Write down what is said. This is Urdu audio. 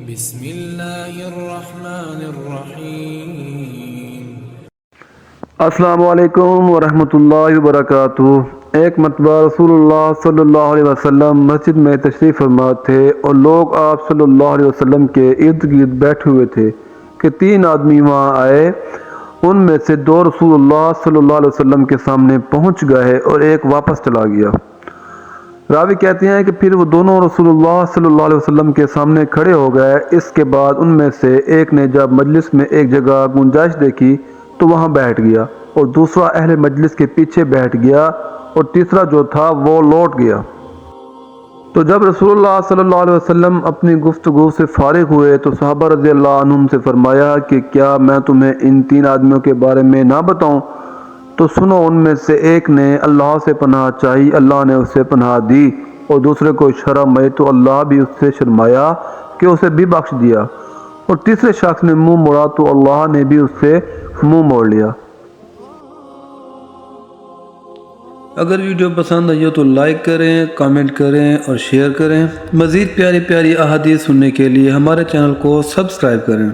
بسم اللہ الرحمن الرحیم۔ السلام علیکم ورحمۃ اللہ وبرکاتہ۔ ایک مرتبہ رسول اللہ صلی اللہ علیہ وسلم مسجد میں تشریف فرما تھے اور لوگ آپ صلی اللہ علیہ وسلم کے ارد گرد بیٹھے ہوئے تھے کہ 3 آدمی وہاں آئے۔ ان میں سے 2 رسول اللہ صلی اللہ علیہ وسلم کے سامنے پہنچ گئے اور ایک واپس چلا گیا۔ راوی کہتے ہیں کہ پھر وہ دونوں رسول اللہ صلی اللہ علیہ وسلم کے سامنے کھڑے ہو گئے۔ اس کے بعد ان میں سے ایک نے جب مجلس میں ایک جگہ گنجائش دیکھی تو وہاں بیٹھ گیا، اور دوسرا اہل مجلس کے پیچھے بیٹھ گیا، اور تیسرا جو تھا وہ لوٹ گیا۔ تو جب رسول اللہ صلی اللہ علیہ وسلم اپنی گفتگو سے فارغ ہوئے تو صحابہ رضی اللہ عنہم سے فرمایا کہ کیا میں تمہیں ان 3 آدمیوں کے بارے میں نہ بتاؤں؟ تو سنو، ان میں سے ایک نے اللہ سے پناہ چاہی، اللہ نے اسے پناہ دی، اور دوسرے کو شرم آئی تو اللہ بھی اس سے شرمایا کہ اسے بھی بخش دیا، اور تیسرے شخص نے منہ موڑا تو اللہ نے بھی اس سے منہ موڑ لیا۔ اگر ویڈیو پسند آئی ہو تو لائک کریں، کامنٹ کریں اور شیئر کریں۔ مزید پیاری پیاری احادیث سننے کے لیے ہمارے چینل کو سبسکرائب کریں۔